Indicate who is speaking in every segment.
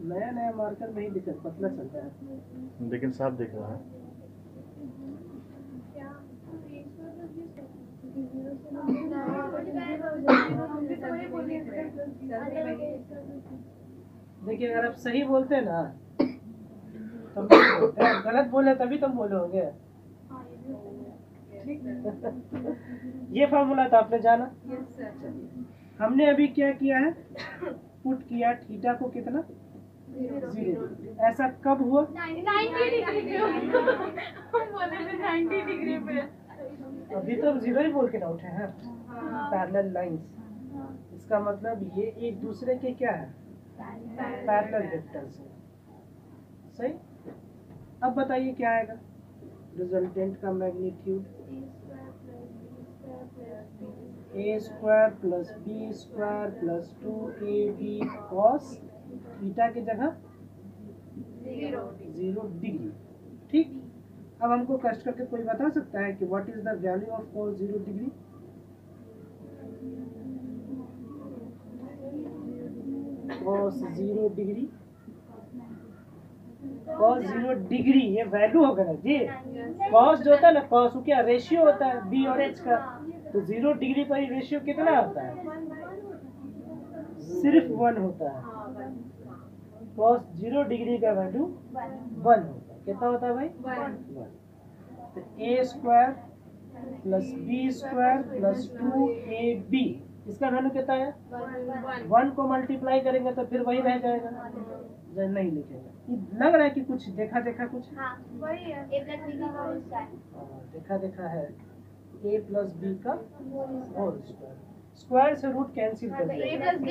Speaker 1: नया नया मार्कर में ही दिक्कत पतला चलता है,
Speaker 2: लेकिन साफ दिख रहा है।
Speaker 1: देखिए अगर आप सही बोलते ना तब बोलते हैं, गलत बोले तभी तुम बोलोगे। ये फॉर्मूला था, आपने जाना। हमने अभी क्या किया है, पुट किया थीटा को कितना 0। ऐसा कब हुआ?
Speaker 3: 90 डिग्री पे।
Speaker 1: अभी तो हम 0 ही बोल के ना उठे हैं। पैरेलल लाइंस, इसका मतलब ये एक दूसरे के क्या है, पैरेलल वेक्टर्स है। सही। अब बताइए क्या आएगा, रिजल्टेंट का magnitude a square plus B square plus 2ab cos theta की जगह 0 डिग्री। ठीक। अब हमको कष्ट करके कोई बता सकता है कि what is the value of cos 0 degree? cos 0 degree, cos 0 degree ये वैल्यू होगा ना जी। cos जो होता है ना, cos क्या रेशियो होता है b और h का, तो 0 डिग्री पर ही रेशियो कितना होता है, सिर्फ 1 होता है। cos 0 डिग्री का वैल्यू 1 होता है। कितना होता है भाई? 1। तो a square plus B square plus 2ab, इसका वैल्यू कितना है? 1 को मल्टीप्लाई करेंगे तो फिर वही रह जाएगा, नहीं लिखेगा। लग रहा है कि कुछ देखा देखा कुछ
Speaker 3: वही है, a प्लस b का होल स्क्वायर।
Speaker 1: देखा देखा है, a प्लस बी का होल स्क्वायर, स्क्वायर से रूट कैंसिल कर दिया,
Speaker 3: a प्लस b,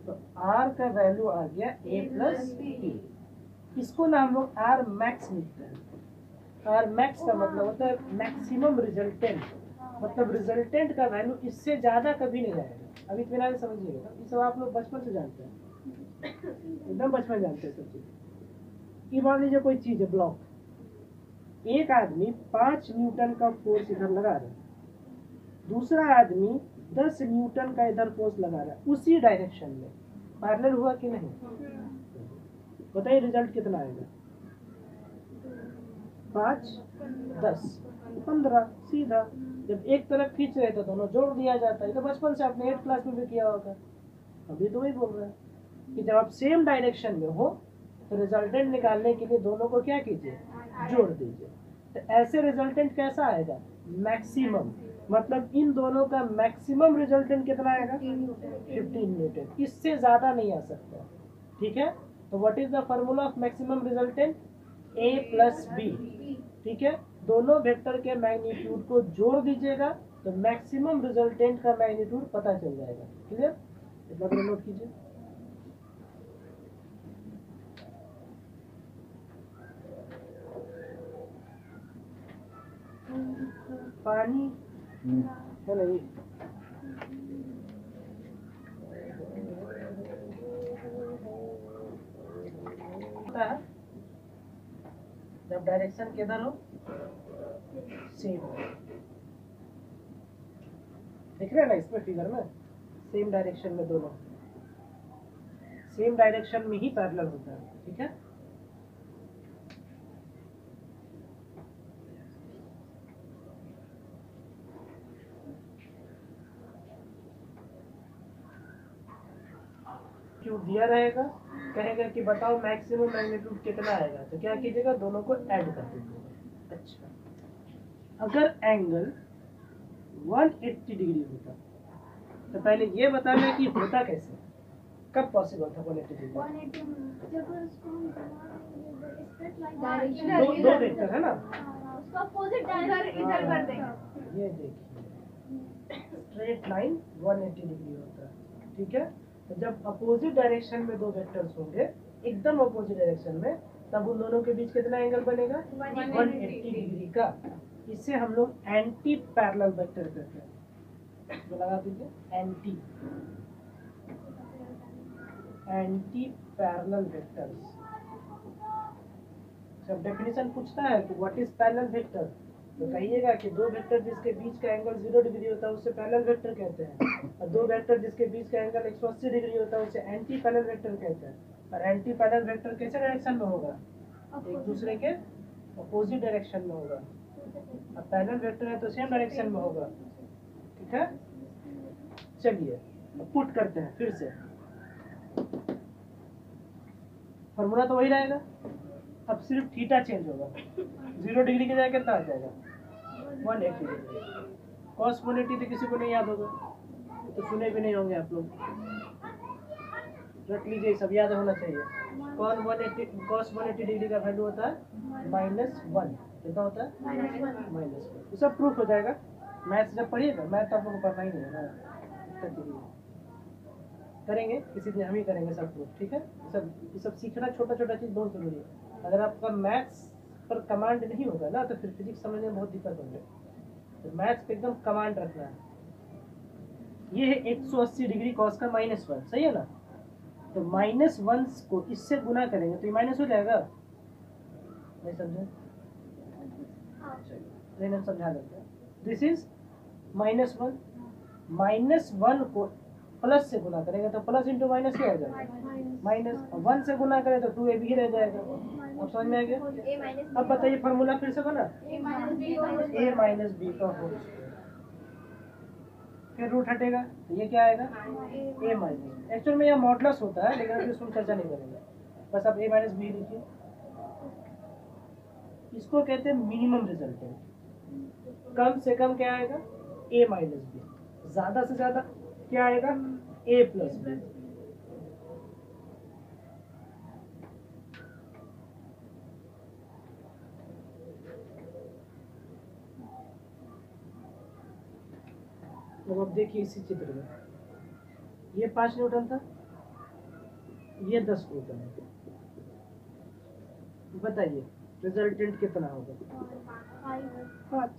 Speaker 1: तो r का वैल्यू आ गया a प्लस b। इसको ना हम लोग r मैक्स लिखते हैं। r मैक्स का मतलब होता है मैक्सिमम रिजल्टेंट, मतलब रिजल्टेंट का वैल्यू इससे ज्यादा कभी नहीं रहेगा। अभी इतना समझिएगा, ये सब आप लोग बचपन से जानते हैं, एकदम बचपन जानते हैं सब चीज। ये मान लीजिए कोई चीज है ब्लॉक, एक आदमी 5 न्यूटन का फोर्स इधर लगा रहा है, दूसरा आदमी 10 न्यूटन का इधर फोर्स लगा रहा है उसी डायरेक्शन में, पैरेलल हुआ कि नहीं? बताइए रिजल्ट कितना आएगा? 5 10 15 सीधा। जब एक तरफ खींच रहे तो दोनों जोड़ दिया जाता है, तो बचपन से आपने 8th क्लास में भी किया होगा। अभी तो वही बोल रहे हैं कि जब आप सेम डायरेक्शन में हो तो रिजल्टेंट निकालने के लिए दोनों को क्या कीजिए, जोड़ दीजिए। तो ऐसे रिजल्टेंट कैसा आएगा, मैक्सिमम, मतलब इन दोनों का मैक्सिमम रिजल्टेंट कितना आएगा, 15 न्यूटन, इससे ज्यादा नहीं आ सकता। ठीक है, तो what is the formula of maximum resultant, a plus B. ठीक है, दोनों वेक्टर के मैग्नीट्यूड को जोड़ दीजिएगा तो मैक्सिमम रिजल्टेंट का मैग्नीट्यूड पता चल जाएगा। क्लियर? इतना नोट कीजिए। पानी है नहीं, जब डायरेक्शन किधर हो, सेम, दिख रहा है ना इसमें फिगर में, सेम डायरेक्शन में, दोनों सेम डायरेक्शन में ही पैरेलल होता है। ठीक है, क्यों दिया रहेगा, कहेगा कि बताओ मैक्सिमम मैग्नीट्यूड कितना आएगा, तो क्या कीजिएगा, दोनों को ऐड कर दीजिएगा। अच्छा, अगर एंगल 180 डिग्री होता तो पहले ये बताना कि होता कैसे, कब पॉसिबल था 180 डिग्री? दो वेक्टर है ना,
Speaker 3: उसका अपोजिट इधर कर देंगे।
Speaker 1: ये देखिए स्ट्रेट लाइन 180 डिग्री होता है। ठीक है, तो जब अपोजिट डायरेक्शन में दो वेक्टर्स होंगे, एकदम अपोजिट डायरेक्शन में, तब उन दोनों के बीच कितना एंगल बनेगा, 180 डिग्री का। इसे हम लोग एंटी पैरेलल वेक्टर कहते हैं। तो लगा दीजिए एंटी पैरेलल वेक्टर्स। जब डेफिनेशन पूछता है कि व्हाट इज पैरेलल वेक्टर, तो कहिएगा कि दो वेक्टर जिसके बीच का एंगल 0 डिग्री होता है उसे पैरेलल वेक्टर कहते हैं, और दो वेक्टर जिसके बीच का एंगल 180 डिग्री होता है उसे एंटी पैरेलल वेक्टर कहते हैं। और एंटी पैरेलल वेक्टर कैसे डायरेक्शन में होगा? एक दूसरे के अपोजिट डायरेक्शन में होगा। अब पैरेलल वेक्टर है तो सेम डायरेक्शन में होगा। ठीक है, चलिए अब पुट करते हैं फिर से। फॉर्मूला तो वही रहेगा, अब सिर्फ थीटा चेंज होगा। 0 डिग्री की जगह कितना आ जाएगा? 180 डिग्री। cos 180 तो किसी को नहीं याद होगा, तो सुने भी नहीं होंगे आप लोग। रख लीजिए, सब याद होना चाहिए। cos 180 डिग्री का वैल्यू होता है -1। कितना होता है? -1। ये सब प्रूफ हो जाएगा। मैथ्स जब पढ़िएगा, मैथ तो आप लोगों को पता ही नहीं है ना, करेंगे किसी दिन हम ही करेंगे सब प्रूफ। ठीक है, ये सब सीखना छोटा छोटा चीज़ बहुत जरूरी है। अगर आपका मैथ्स पर कमांड नहीं होगा ना तो फिर फिजिक्स समझने में बहुत दिक्कत होगी। तो मैथ्स पे एकदम कमांड रखना है। ये है 180 डिग्री कॉस का -1, सही है ना? तो -1 को इससे गुना करेंगे तो ये माइनस हो जाएगा। नहीं समझे? नहीं समझा देते हैं। दिस इज -1, -1 को प्लस से गुना करेंगे तो प्लस इंटू माइनस क्या हो जाएगा? -1 से गुना करें तो 2ab ही रह जाएगा। अब समझ में आ गया? अब बताइए फॉर्मूला फिर से बना, a माइनस बी का होल स्क्वायर, फिर रूट हटेगा तो ये क्या आएगा? a minus. एक्चुअल में यह मॉडुलस होता है लेकिन अभी उसमें चर्चा नहीं करेंगे, बस अब a माइनस बी लिखिए। इसको कहते हैं मिनिमम रिजल्टेंट। कम से कम क्या आएगा? a minus B. ज्यादा से ज्यादा क्या आएगा? a plus B. अब देखिए इसी चित्र में ये 5 न्यूटन था, ये 10 न्यूटन है। बताइए रिजल्टेंट कितना होगा? 5।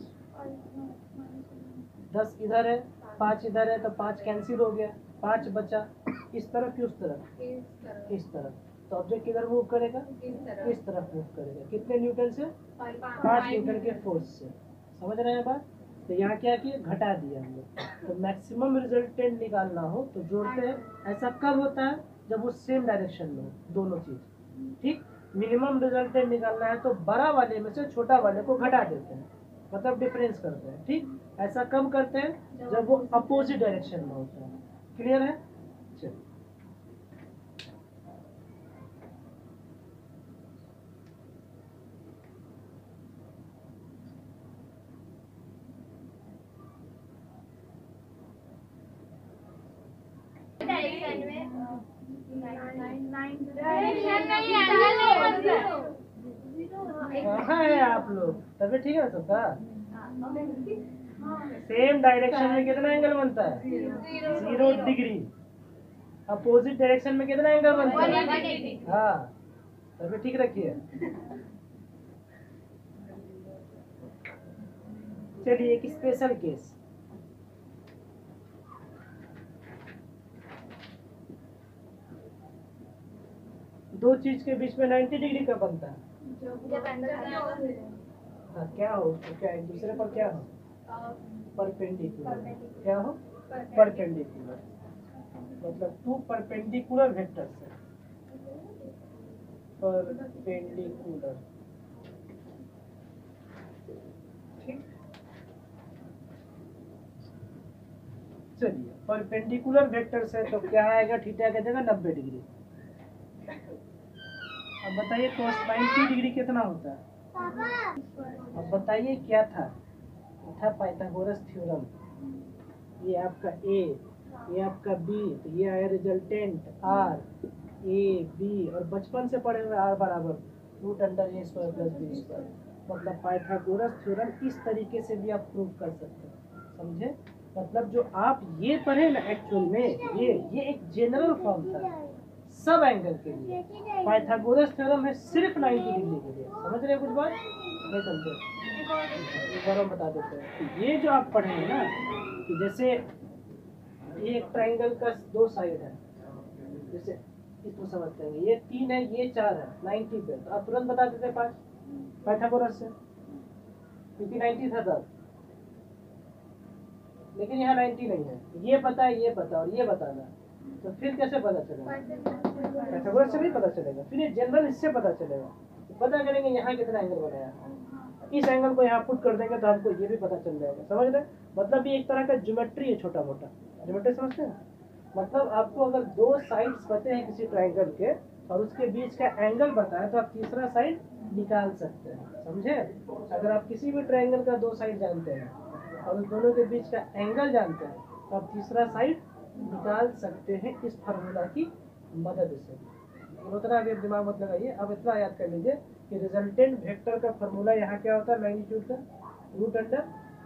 Speaker 1: 10 इधर है, 5 इधर है, तो 5 कैंसिल हो गया, 5 बचा। इस तरफ कि उस तरफ? इस तरफ। तो ऑब्जेक्ट किधर मूव करेगा? इस तरफ मूव करेगा। कितने न्यूटन से? 5 न्यूटन के फोर्स से। समझ रहे हैं बात? तो यहाँ क्या किया? घटा दिया हम लोग। तो मैक्सिमम रिजल्टेंट निकालना हो तो जोड़ते हैं। ऐसा कब होता है? जब वो सेम डायरेक्शन में हो दोनों चीज। ठीक, मिनिमम रिजल्टेंट निकालना है तो बड़ा वाले में से छोटा वाले को घटा देते हैं, मतलब डिफरेंस करते हैं। ठीक, ऐसा कब करते हैं? जब वो अपोजिट डायरेक्शन में होता है। क्लियर है? चलिए कहाँ है आप लोग? तबियत ठीक है सबका? सेम डायरेक्शन में कितना एंगल बनता है? 0 डिग्री। अपोजिट डायरेक्शन में कितना एंगल बनता है? हाँ, तबियत ठीक रखिए। चलिए एक स्पेशल केस। दो चीज के बीच में 90 डिग्री का बनता है। हाँ, क्या हो तो क्या एक दूसरे पर क्या हो? परपेंडिकुलर। क्या हो? परपेंडिकुलर। मतलब 2 परपेंडिकुलर वेक्टर्स है। परपेंडिकुलर। ठीक, चलिए परपेंडिकुलर वेक्टर्स है तो क्या आएगा? थीटा की जगह 90 डिग्री। अब बताइए cos 90 डिग्री कितना होता है? अब बताइए क्या था? Pythagoras theorem. ये आपका A, ये आपका B, तो ये आया रिजल्टेंट R, A, B, और बचपन से पढ़े हुए R बराबर √a² + b²। मतलब पाइथागोरस थ्योरम इस तरीके से भी आप प्रूव कर सकते हैं। समझे? मतलब जो आप ये पढ़े ना एक्चुअल में ये एक जनरल फॉर्म था सब एंगल के लिए। पाइथागोरस थ्योरम है सिर्फ 90 डिग्री के लिए। समझ रहे हैं कुछ बात? नहीं समझे? एक बार हम बता देते हैं। ये जो आप पढ़े हैं ना कि जैसे ये एक ट्रायंगल का 2 साइड है, जैसे इसको समझते हैं, ये 3 है, ये 4 है, 90 पे तो आप तुरंत बता देते हैं 5 पाइथागोरस से। क्योंकि 90 था तब, लेकिन यहाँ 90 नहीं है। ये पता है, ये पता और ये बताना, तो फिर कैसे पता चलेगा? पाइथागोरस से नहीं पता चलेगा, फिर ये जनरल इससे पता चलेगा। पता करेंगे यहाँ कितना एंगल बनाया है, इस एंगल को यहाँ पुट कर देंगे तो हमको ये भी पता चल जाएगा। समझ रहे? मतलब ये एक तरह का ज्योमेट्री है, छोटा मोटा ज्योमेट्री, समझते हैं? मतलब आपको अगर दो साइड्स पते हैं किसी ट्रायंगल के और उसके बीच का एंगल बताए तो आप तीसरा साइड निकाल सकते हैं। समझे? अगर आप किसी भी ट्रायंगल का दो साइड जानते हैं और उस दोनों के बीच का एंगल जानते हैं तो आप तीसरा साइड निकाल सकते हैं इस फार्मूला की मदद से। उतना अभी दिमाग मत लगाइए, अब इतना याद कर लीजिए कि रिजल्टेंट वेक्टर का फार्मूला यहाँ क्या होता है, मैग्नीट्यूड का root under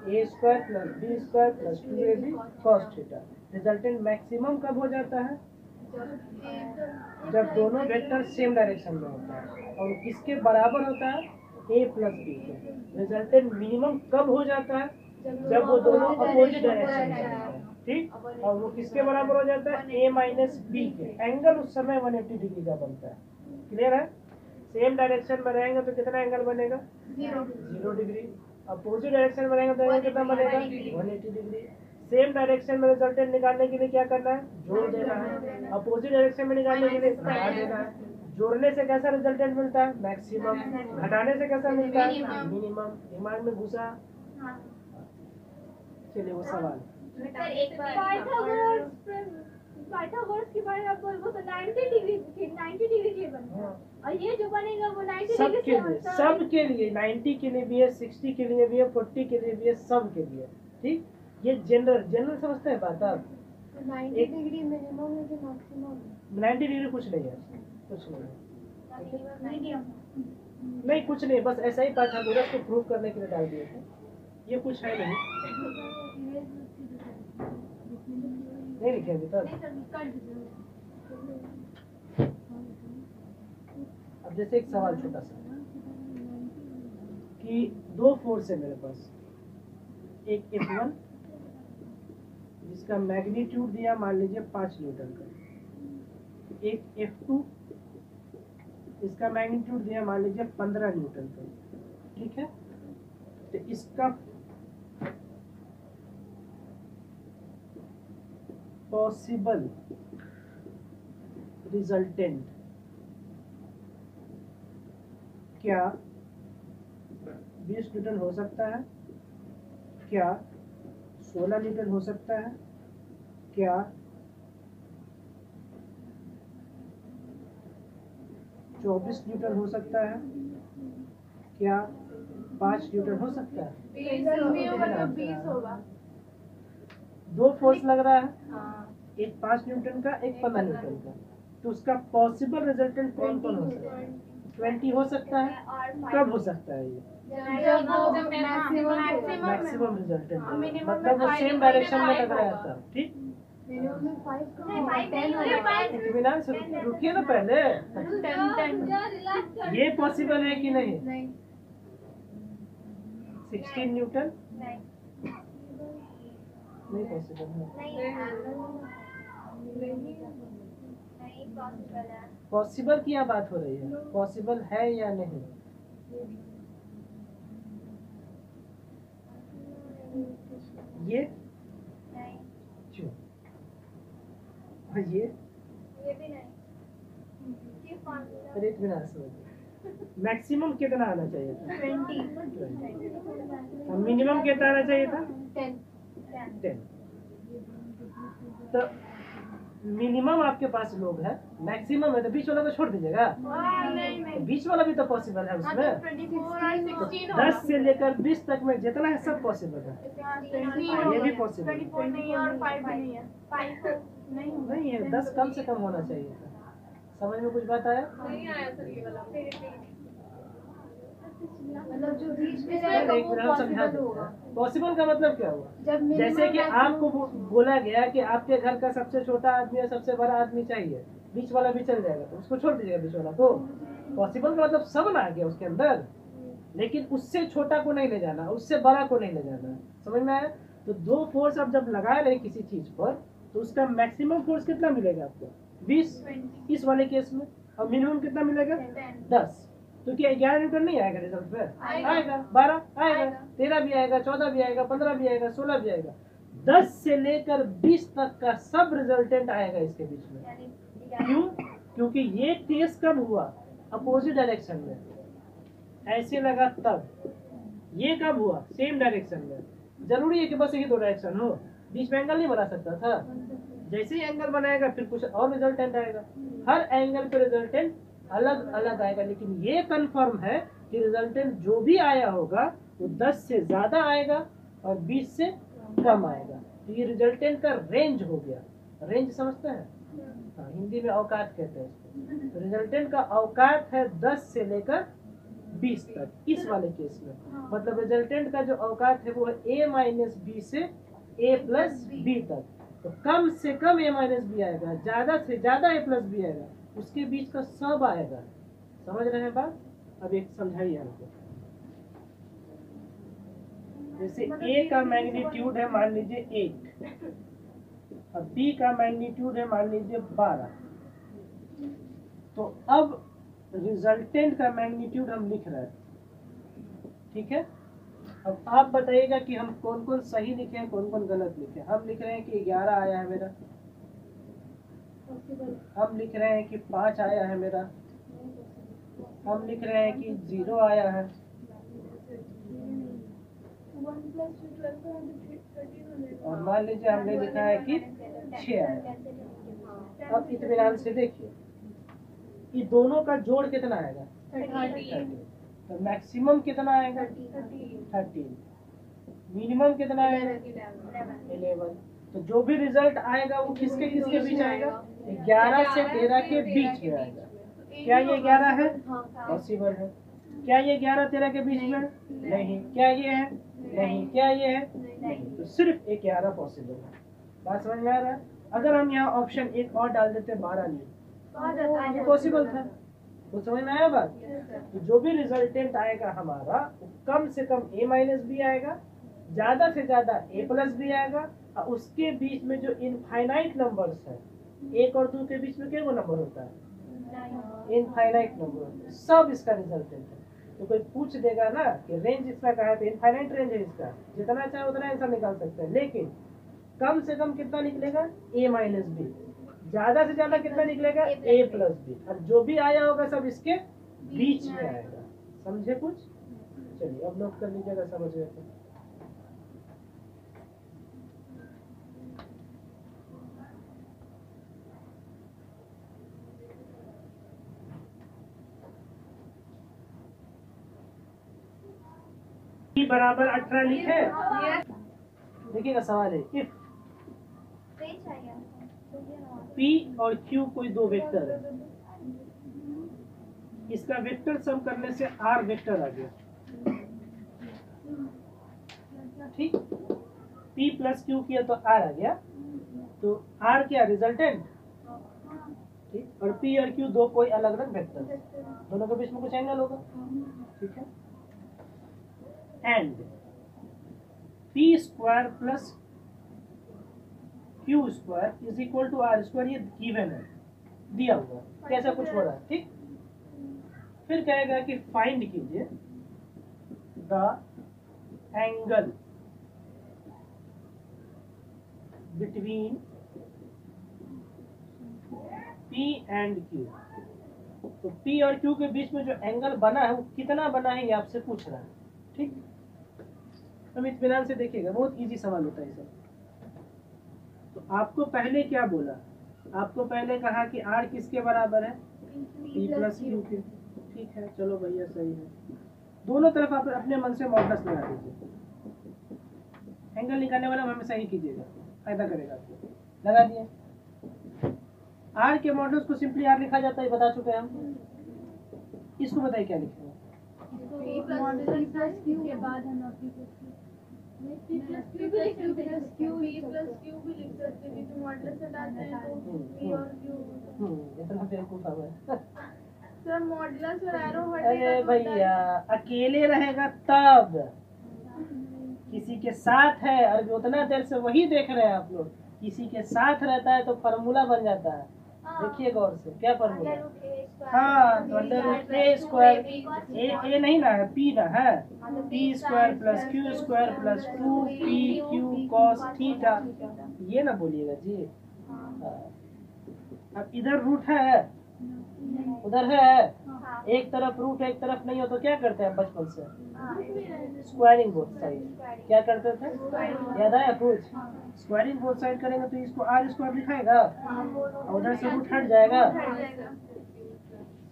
Speaker 1: A square plus B square plus 2ab cos theta. Resultant maximum कब हो जाता है? जब दोनों वेक्टर सेम डायरेक्शन में होता है और किसके बराबर होता है? a प्लस बी के। रिजल्टेंट मिनिमम कब हो जाता है? जब वो दोनों अपोजिट डायरेक्शन में होता है, ठीक? और वो किसके बराबर हो जाता है? a माइनस बी के। एंगल उस समय 180 डिग्री का बनता है। क्लियर है? सेम डायरेक्शन में रहेंगे तो कितना एंगल बनेगा? 0 डिग्री। अपोजिट डायरेक्शन में रहेंगे तो एंगल कितना बनेगा? 180 डिग्री। सेम डायरेक्शन में रिजल्टेंट निकालने के लिए क्या करना है? जोड़ देना है। अपोजिट डायरेक्शन में निकालने के लिए घटा देना है। जोड़ने से कैसा रिजल्टेंट मिलता है? मैक्सिमम। घटाने से कैसा मिलता है? मिनिमम। दिमाग में घुसा? चलिए वो सवाल
Speaker 3: पाइथागोरस के बारे में आप बोल, वो तो 90 डिग्री के बनेगा और ये जो बनेगा वो 90 डिग्री से होता है।
Speaker 1: सबके लिए 90 के लिए भी है, 60 के लिए भी है, 40 के लिए भी है, सब के लिए। ठीक? ये जनरल समझते हैं बात आप?
Speaker 3: 90 डिग्री मिनिमम है कि मैक्सिमम?
Speaker 1: 90 डिग्री कुछ नहीं है, कुछ नहीं है, नहीं कुछ नहीं, बस ऐसा ही पाइथागोरस को प्रूव करने के लिए डाल दिए थे। ये कुछ है नहीं लिखे अभी तक। अब जैसे एक सवाल छोटा सा कि दो फोर्स है मेरे पास, एक F1 जिसका मैग्नीट्यूड दिया मान लीजिए 5 न्यूटन का, एक F2 इसका मैग्नीट्यूड दिया मान लीजिए 15 न्यूटन का। ठीक है? तो इसका पॉसिबल रिजल्टेंट क्या 20 न्यूटन हो सकता है? क्या 16 न्यूटन हो सकता है? क्या 24 न्यूटन हो सकता है? क्या 5 न्यूटन हो सकता है?
Speaker 3: 20 होगा।
Speaker 1: दो फोर्स लग रहा है, एक 5 न्यूटन का, एक 15 न्यूटन का, तो उसका पॉसिबल रिजल्टेंट कौन कौन हो सकता है? 20 हो सकता है। कब हो सकता है ये? मैक्सिमम रिजल्टेंट, मतलब वो सेम डायरेक्शन में लग रहा था। ठीक? इत्मीनान से रुकिए ना पहले। ये पॉसिबल है कि नहीं? 16 न्यूटन नहीं पॉसिबल है। पॉसिबल की यहाँ बात हो रही है, पॉसिबल है या नहीं? ये क्यों? ये
Speaker 3: भी नहीं।
Speaker 1: अरे इतना मैक्सिमम कितना आना चाहिए था? 20। मिनिमम कितना आना चाहिए था? 10। तो मिनिमम आपके पास लोग है, मैक्सिमम है, तो बीच वाला को छोड़ दीजिएगा। तो बीच वाला भी तो पॉसिबल है उसमें। 10 से लेकर 20 तक में जितना है सब पॉसिबल है। ये भी पॉसिबल नहीं है। 10 कम से कम होना चाहिए था। समझ में कुछ बात आया?
Speaker 3: मतलब जो बीच में
Speaker 1: समझा दूंगा। पॉसिबल का मतलब क्या हुआ? जैसे कि आपको बोला गया कि आपके घर का सबसे छोटा आदमी या सबसे बड़ा आदमी चाहिए, बीच वाला भी चल जाएगा, तो उसको छोड़ दीजिएगा बीच वाला को। पॉसिबल का मतलब सब ना आ गया उसके अंदर, लेकिन उससे छोटा को नहीं ले जाना, उससे बड़ा को नहीं ले जाना। समझ में आया? तो दो फोर्स आप जब लगा रहे किसी चीज पर, तो उसका मैक्सिमम फोर्स कितना मिलेगा आपको? 20 इस वाले केस में, और मिनिमम कितना मिलेगा? 10। तो क्या 11 न्यूटन नहीं आएगा रिजल्ट पे?
Speaker 3: आएगा।
Speaker 1: 12 आएगा, 13 भी आएगा, 14 भी आएगा, 15 भी आएगा, 16 भी आएगा, 10 से लेकर 20 तक का सब रिजल्टेंट आएगा इसके बीच में। क्यों? क्योंकि ये केस कब हुआ? अपोजिट डायरेक्शन में, ऐसे लगा तब। ये कब हुआ? सेम डायरेक्शन में। जरूरी है कि बस यही दो डायरेक्शन हो, बीच में एंगल नहीं बना सकता था? जैसे ही एंगल बनाएगा फिर कुछ और रिजल्टेंट आएगा, हर एंगल पे रिजल्टेंट अलग अलग आएगा। लेकिन ये कंफर्म है कि रिजल्टेंट जो भी आया होगा वो 10 से ज्यादा आएगा और 20 से कम आएगा। तो ये रिजल्टेंट का रेंज हो गया। रेंज समझते हैं? हाँ, हिंदी में औकात कहते हैं इसको। तो रिजल्टेंट का औकात है 10 से लेकर 20 तक इस वाले केस में। मतलब रिजल्टेंट का जो औकात है वो है a-b से a+b तक। तो कम से कम a-b आएगा, ज्यादा से ज्यादा a+b आएगा, उसके बीच का सब आएगा। समझ रहे हैं बात? अब एक समझाइए हमको। जैसे a का मैग्नीट्यूड है मान लीजिए 8 और b का मैग्नीट्यूड है मान लीजिए 12, तो अब रिजल्टेंट का मैग्नीट्यूड हम लिख रहे हैं, ठीक है? अब आप बताइएगा कि हम कौन कौन सही लिखे हैं, कौन कौन गलत लिखे हैं। हम लिख रहे हैं कि 11 आया है मेरा, हम लिख रहे हैं कि 5 आया है मेरा, हम लिख रहे हैं कि 0 आया है, और मान लीजिए हमने लिखा है कि 6 आया। अब इत्मीनान से देखिए, ये दोनों का जोड़ कितना आएगा? 30। तो मैक्सिमम कितना आएगा? 13। मिनिमम कितना आएगा? 11। तो जो भी रिजल्ट आएगा वो किसके किसके बीच आएगा? 11 से 13 के बीच में आएगा। क्या ये 11 है? पॉसिबल है। क्या ये 11 13 के बीच में? नहीं। क्या ये है? नहीं। क्या ये है? नहीं। तो सिर्फ एक 11 पॉसिबल है। बात समझ में आ रहा है? अगर हम यहाँ ऑप्शन एक और डाल देते 12 नहीं, ये पॉसिबल था। तो समझ में आया बात? तो जो भी रिजल्टेंट आएगा हमारा वो कम से कम a-b आएगा, ज्यादा से ज्यादा a+b आएगा, और उसके बीच में जो इनफाइनाइट नंबर्स है, 1 और 2 के बीच में क्या नंबर होता है? Infinite number. सब इसका रिजल्टेंट है। तो कोई पूछ देगा ना कि रेंज इसका कहा है, तो इनफाइनाइट रेंज है इसका, जितना चाहे उतना आंसर निकाल सकते हैं। लेकिन कम से कम कितना निकलेगा? a-b। ज्यादा से ज्यादा कितना निकलेगा? a+b। अब जो भी आया होगा सब इसके बीच में आएगा। समझे कुछ? चलिए अब नोट कर लीजिएगा, समझ गए तो। बराबर 18 लिखे। देखिएगा सवाल है, इफ P और Q कोई दो वेक्टर है, इसका वेक्टर सम करने से R वेक्टर आ गया, ठीक? P + Q किया तो R आ गया, तो R क्या? रिजल्टेंट, ठीक? और P और Q दो कोई अलग अलग वेक्टर, दोनों के बीच में कुछ एंगल होगा, ठीक है? एंड P² + Q² = R², ये गिवन है, दिया हुआ, कैसा कुछ हो रहा है, ठीक? फिर कहेगा कि फाइंड कीजिए the angle between P and Q। तो P और Q के बीच में जो एंगल बना है वो कितना बना है, ये आपसे पूछ रहा है, ठीक? हम इत्मीनान से देखिएगा, बहुत इजी सवाल होता है सब। तो आपको पहले क्या बोला? आपको पहले कहा कि R किसके बराबर है? P + Q के, ठीक है? चलो भैया सही है। दोनों तरफ आप अपने मन से मॉडुलस लगा दीजिए। एंगल निकालने वाला हमेशा ही कीजिएगा, फायदा करेगा आपको। लगा दिए। R के मॉडुलस को सिंपली R लिखा जाता है, बता चुके हैं हम। इसको बताइए क्या लिखेंगे? अरे भैया अकेले रहेगा तब, किसी के साथ है, और उतना देर से वही देख रहे हैं आप लोग, किसी के साथ रहता है तो फॉर्मूला बन जाता है। देखिए गौर से, क्या फॉर्मूला? हाँ, तो अंडर रूट ए स्क्वायर, ए नहीं ना है, पी ना है, P square plus Q square plus 2pq cos theta, ये ना बोलिएगा जी। अब इधर रूट है, उधर है, एक तरफ रूट एक तरफ नहीं हो तो क्या करते हैं बचपन से? Squaring both side. क्या करते थे, याद आया कुछ? स्क्वायरिंग बोथ साइड करेंगे तो इसको आर स्क्वायर लिखाएगा और उधर से रूट हट जाएगा,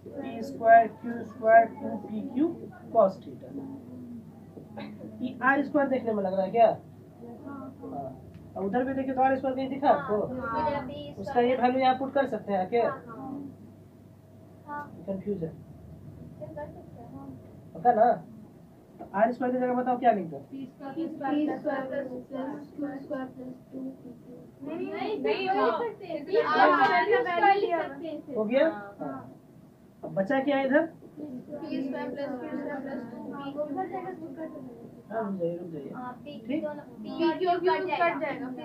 Speaker 1: P square Q square 2pq cos theta. ये आर स्क्वायर देखने में लग रहा है क्या? और उधर भी देखिए तो आर स्क्वायर कहीं दिखा आपको? उसका ये वैल्यू यहाँ पुट कर सकते हैं क्या? कंफ्यूज है, पता ना? आर स्क्वायर की जगह बताओ क्या लिख दो? हो गया। अब बचा क्या है इधर? रुक जाइए, ठीक।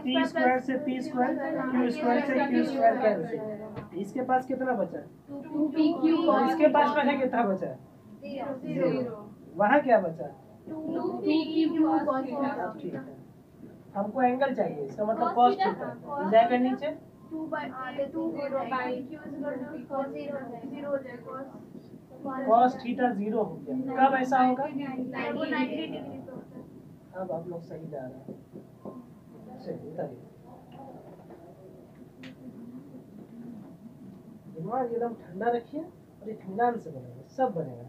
Speaker 1: पी स्क्वायर से पी स्क्वायर, क्यू स्क्वायर से क्यू स्क्वायर कैंसिल। इसके पास कितना बचा? और इसके पास पहले कितना बचा? 0। वहाँ क्या बचा? 2pq। ठीक है, हमको एंगल चाहिए, इसका मतलब cos थीटा। मिल जाएगा नीचे, cos थीटा 0 हो गया। कब ऐसा होगा? अब आप लोग सही जा रहे हैं। चलिए उतारिए, दिमाग एकदम ठंडा रखिए और इत्मीनान से बनेगा, सब बनेगा।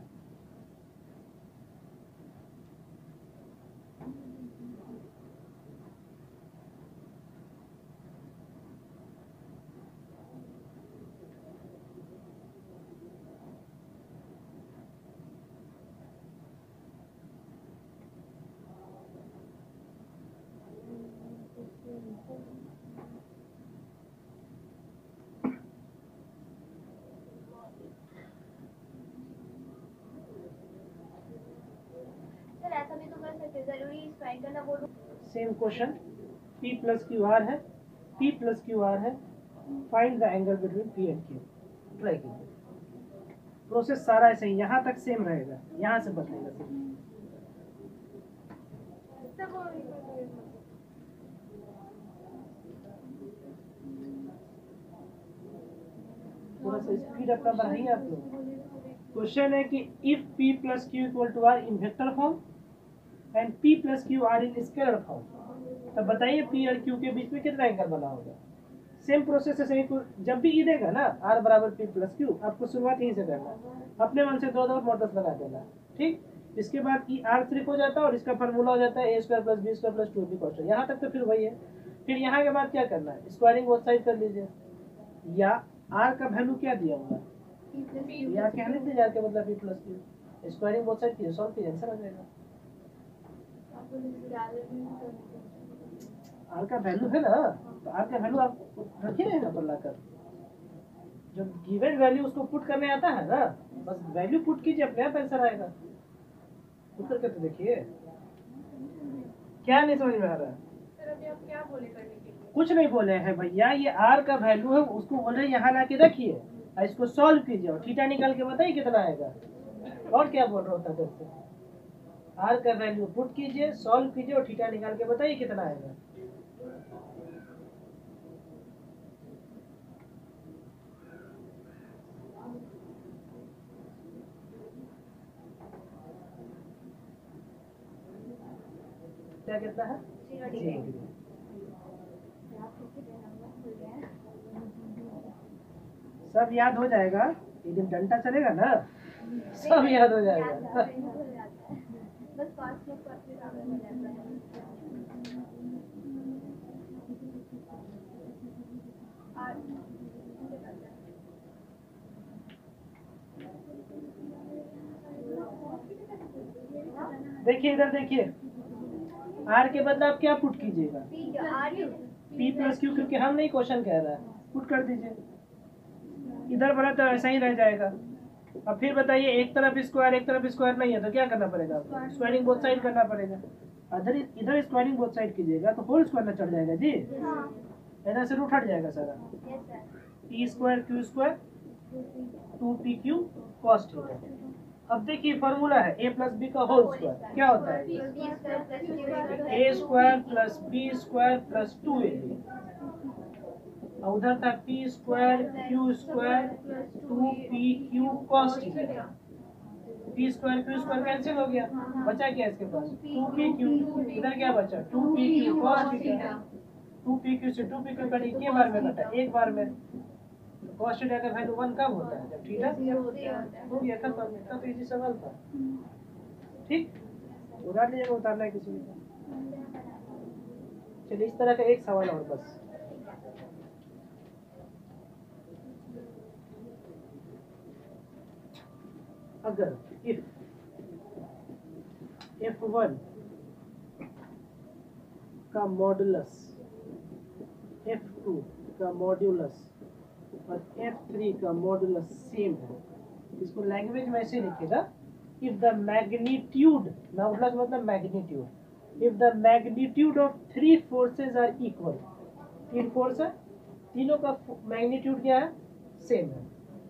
Speaker 1: Same question, P plus Q are है, P प्लस क्यू आर है, find the angle between P and Q। Try कीजिए, प्रोसेस सारा ऐसे ही, यहाँ तक सेम रहेगा, यहाँ से बदलेगा सिर्फ। थोड़ा सा स्पीड अपना बढ़ाइए आप लोग। क्वेश्चन है कि if P plus Q equal to R in vector form and P plus Q R in scalar form, तब बताइए P और Q के बीच में कितना एंगल बना होगा। सेम प्रोसेस है, जब भी ई देगा ना R बराबर P प्लस क्यू, आपको शुरुआत यहीं से करना है, अपने मन से दो मॉडल्स लगा देना, ठीक। इसके बाद ई R ट्रिक हो जाता है और इसका फार्मूला हो जाता है a square plus b square plus 2b cost. यहाँ तक तो फिर वही है। फिर यहाँ के बाद क्या करना है, स्क्वायरिंग बोथ साइड कर लीजिए, या R का वैल्यू क्या दिया हुआ है, यहाँ क्या लिख दीजिए, R के मतलब P plus Q, squaring both side कीजिए, सॉल्व कीजिए, आंसर आ जाएगा। आर का वैल्यू है ना, तो आर का वैल्यू आप रखिए ना यहाँ पर लाकर, जो गिवन वैल्यू उसको पुट करने आता है ना, बस वैल्यू पुट कीजिए, अपने आप आंसर आएगा। उत्तर के तो देखिए, क्या नहीं समझ में आ रहा है?
Speaker 3: क्या बोले करने के लिए?
Speaker 1: कुछ नहीं बोले हैं भैया, ये आर का वैल्यू है, उसको बोले यहाँ ला के रखिए और इसको सॉल्व कीजिए और थीटा निकाल के बताइए कितना आएगा। और क्या बोल रहा होता है, आर का वैल्यू पुट कीजिए, सॉल्व कीजिए और थीटा निकाल के बताइए कितना आएगा। क्या कितना है? सब याद हो जाएगा, एक दिन डंडा चलेगा ना, सब याद हो जाएगा। देखिए इधर देखिए, आर के बदले आप क्या पुट कीजिएगा, P प्लस क्यू, क्योंकि हम नहीं क्वेश्चन कह रहा है, पुट कर दीजिए। इधर बना तो ऐसा ही रह जाएगा। अब फिर बताइए, एक तरफ स्क्वायर नहीं है तो क्या करना पड़ेगा, स्क्वायरिंग बोथ साइड करना पड़ेगा। इधर स्क्वायरिंग बोथ साइड कीजिएगा तो होल स्क्वायर ना चढ़ जाएगा जी, इधर से रूट हट जाएगा सारा। P square Q square 2pq cos theta. अब देखिए फॉर्मूला है a प्लस बी का होल स्क्वायर, क्या होता है a square plus B square plus 2ab, और उधर था P square Q square 2pq cos theta. P square Q square cancel हो गया, बचा क्या इसके पास 2pq, इधर क्या बचा 2pq cos थीटा। 2pq से 2pq कट एक बार में कटा, एक बार में। cos थीटा का वैल्यू 1 कब होता है, जब थीटा हो गया खत्म। इतना तो इजी सवाल था। ठीक, उतार लीजिएगा, उतारना है किसी को। चलिए इस तरह का एक सवाल और बस। अगर इफ f1 का मॉडुलस f2 का मॉड्यूलस और f3 का मॉडुलस सेम है, इसको लैंग्वेज में ऐसे लिखेगा, इफ द मैग्नीट्यूड, मॉडुलस मतलब magnitude, if the magnitude of three forces are equal, तीन फोर्स है, तीनों का मैग्नीट्यूड क्या है, सेम है।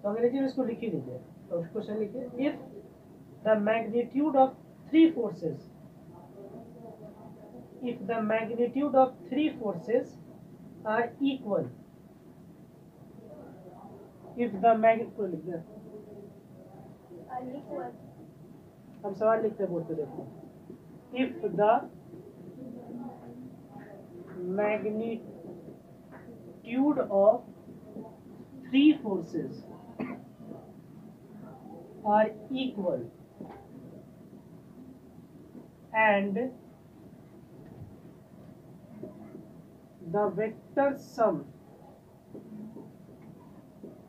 Speaker 1: तो अंग्रेजी में इसको लिख ही दीजिए, तो क्वेश्चन लिखिए, if the magnitude of three forces, if the magnitude of three forces are equal, if the magnitude, लिख दे, हम सवाल लिखते हैं बोर्ड पे देखो, if the magnitude of three forces are equal and the vector sum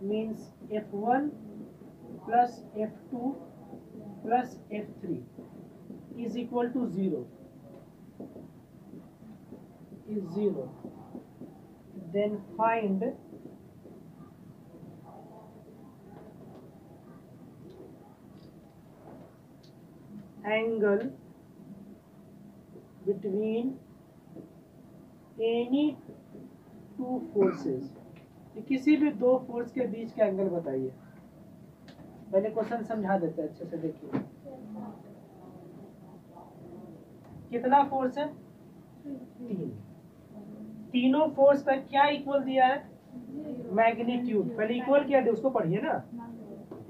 Speaker 1: means f1 plus f2 plus f3 is equal to 0, is 0, then find angle between any two forces, किसी भी दो फोर्स के बीच का angle बताइए। पहले question समझा देते हैं अच्छे से, देखिए कितना फोर्स है, तीन, तीनों फोर्स का क्या इक्वल दिया है, मैग्नीट्यूड। पहले इक्वल क्या है उसको पढ़िए ना,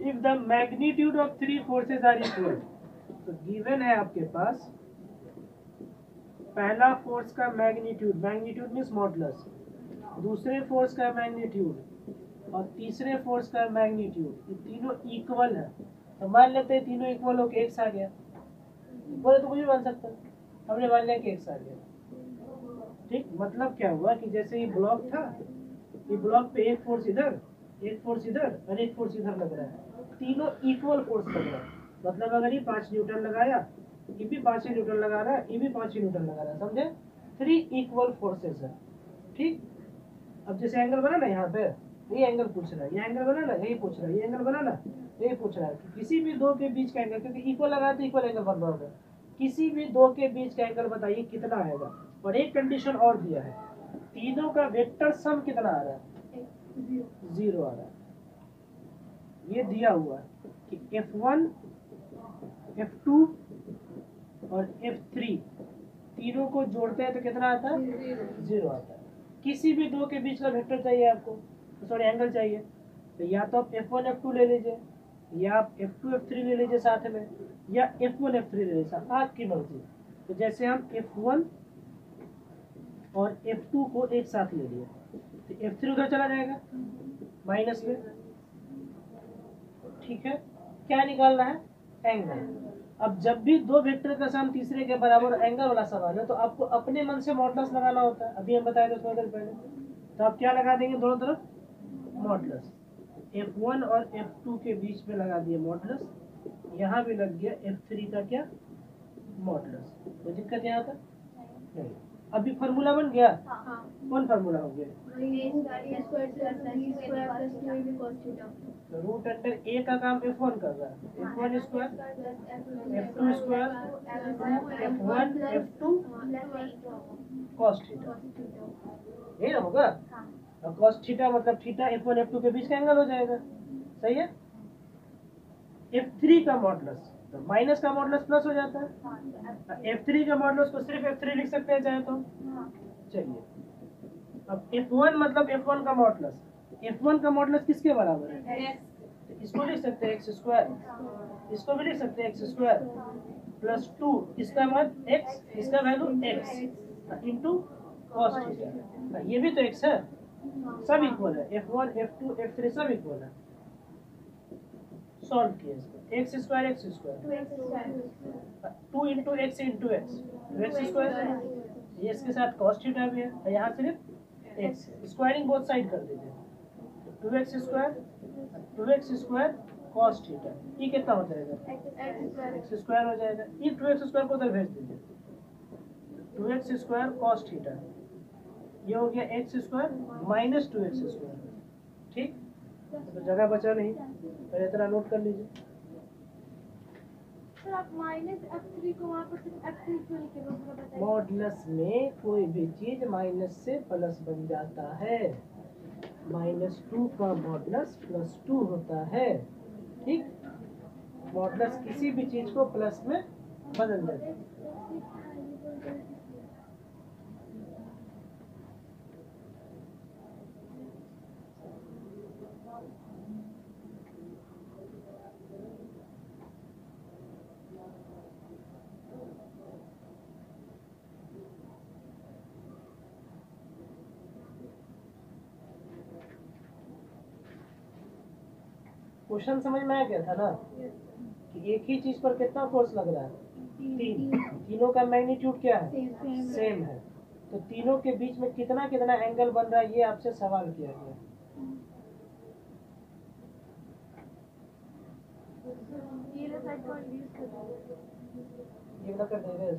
Speaker 1: if the magnitude of three forces are equal, तो गिवन है आपके पास पहला फोर्स का मैग्नीट्यूड, मैग्नीट्यूड मीन्स मॉडुलस, दूसरे फोर्स का मैग्नीट्यूड और तीसरे फोर्स का मैग्नीट्यूड, ये तीनों इक्वल है। तो मान लेते हैं तीनों इक्वल हो के एक्स आ गया, बोले तो कुछ भी बन सकता है, हमने मान लिया कि एक्स आ गया। ठीक, मतलब क्या हुआ कि जैसे ये ब्लॉक था, ये ब्लॉक पे एक फोर्स इधर, एक फोर्स इधर और एक फोर्स इधर लग रहा है, तीनों इक्वल फोर्स लग रहा है। मतलब अगर ये 5 न्यूटन लगाया, ये भी 5 न्यूटन लगा रहा है, ये भी 5 न्यूटन लगा रहा है, समझे, 3 इक्वल फोर्सेस है। ठीक, अब जैसे एंगल बना ना यहाँ पे, ये एंगल पूछ रहा है, ये एंगल बना ना, यही पूछ रहा है, ये एंगल बना ना, यही पूछ रहा है कि किसी भी दो के बीच का एंगल, क्योंकि इक्वल लगा तो इक्वल एंगल बन रहा होगा, किसी भी दो के बीच का एंगल बताइए कितना आएगा। और एक कंडीशन और दिया है, तीनों का वेक्टर सम कितना आ रहा है, 0 आ रहा है। ये दिया हुआ है कि f1 f2 और f3 तीनों को जोड़ते हैं तो कितना आता है, 0 आता है। किसी भी दो के बीच का वेक्टर चाहिए आपको, सॉरी एंगल चाहिए, तो या तो आप f1 f2 ले लीजिए, या आप f2 f3 ले लीजिए साथ में, या f1 f3 ले लीजिए साथ, आपकी मर्जी। तो जैसे हम f1 और f2 को एक साथ ले लिए, तो f3 उधर चला जाएगा माइनस में। ठीक है, क्या निकालना है, एंगल। अब जब भी दो वेक्टर का सम तीसरे के बराबर एंगल वाला सवाल है, तो आपको अपने मन से मॉडुलस लगाना होता है। अभी हम बताए थे थोड़ी देर पहले, तो आप क्या लगा देंगे, दोनों तरफ मॉडुलस, f1 और f2 के बीच में लगा दिए मॉडुलस, यहाँ भी लग गया f3 का क्या, मॉडुलस। कोई दिक्कत यहाँ तक नहीं। अभी फार्मूला बन गया, कौन फार्मूला हो गया, रूट अंडर ए का काम f1 कर रहा है, f1 square f2 square f1 f2 cos theta, यही ना होगा। और cos थीटा मतलब थीटा F1 F2 के बीच का एंगल हो जाएगा, सही है। F3 का मॉडुलस, तो माइनस का मॉडुलस प्लस हो जाता है। F3 का मॉडुलस को सिर्फ F3 लिख सकते हैं चाहे तो। चलिए, अब F1 मतलब F1 का मॉडुलस, F1 का मॉडुलस किसके बराबर है? तो इसको लिख सकते हैं एक्स स्क्वायर, इसको भी लिख सकते हैं एक्स स्क्वायर प्लस 2, इसका मान x, इसका value x into cos theta. ये भी तो x है, सब इक्वल है, F1 F2 F3 सब इक्वल है। सॉल्व किया इसको, x square 2 into x into x, x square, ये इसके साथ कॉस थीटा भी है, और यहाँ सिर्फ एक्स, स्क्वायरिंग बोथ साइड कर दीजिए, 2x स्क्वायर कॉस थीटा, ये कितना हो जाएगा? एक्स स्क्वायर हो जाएगा। ये 2x स्क्वायर को उधर भेज दीजिए, 2x स्क्वायर कॉस थीटा, ये हो गया x square minus 2x square. ठीक, तो जगह बचा नहीं, तो इतना नोट कर लीजिए।
Speaker 3: सर आप माइनस F3 को वहाँ पर सिर्फ F3 क्यों लिखे वो थोड़ा बताइए।
Speaker 1: मॉडुलस में कोई भी चीज माइनस से प्लस बन जाता है, -2 का मॉडुलस +2 होता है। ठीक, मॉडुलस किसी भी चीज को प्लस में बदल देता है। क्वेश्चन समझ में आ गया था ना कि एक ही चीज पर कितना फोर्स लग रहा है? 3, तीनों का मैग्नीट्यूड क्या है? सेम है, तो तीनों के बीच में कितना कितना एंगल बन रहा है, ये आपसे सवाल किया गया। ये वाला कर देंगे,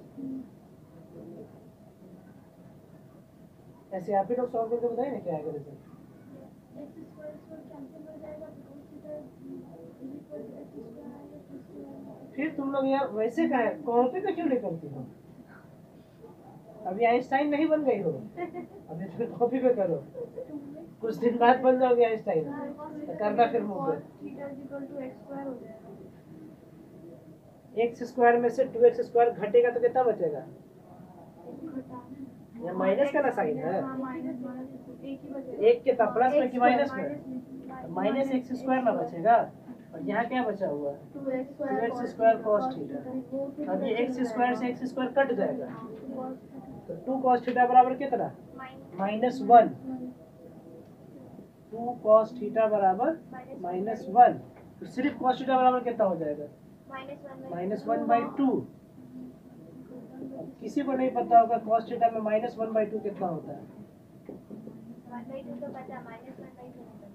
Speaker 1: ऐसे आप ही लोग सॉल्व करके बताइए ना क्या आएगा रिजल्ट। फिर तुम लोग यार वैसे का कॉपी पे क्यों निकलती हो? अभी आइंस्टाइन नहीं बन गई हो, अभी फिर कॉपी पे करो, कुछ दिन बाद बन जाओगे आइंस्टाइन, तो करना फिर मुंह पे। एक्स स्क्वायर में से 2x स्क्वायर घटेगा तो कितना बचेगा? ये माइनस का ना साइन है, एक के था प्लस में कि माइनस में, माइनस एक्स स्क्वायर ना बचेगा, और यहाँ क्या बचा हुआ है? 2x square cos theta. अब ये एक्स स्क्वायर से एक्स स्क्वायर कट जाएगा, तो 2 कॉस थीटा बराबर कितना? -1। 2 कॉस थीटा बराबर -1, तो सिर्फ कॉस थीटा बराबर कितना हो जाएगा? -1/2। किसी को नहीं पता होगा कॉस थीटा में -1/2 कितना होता है?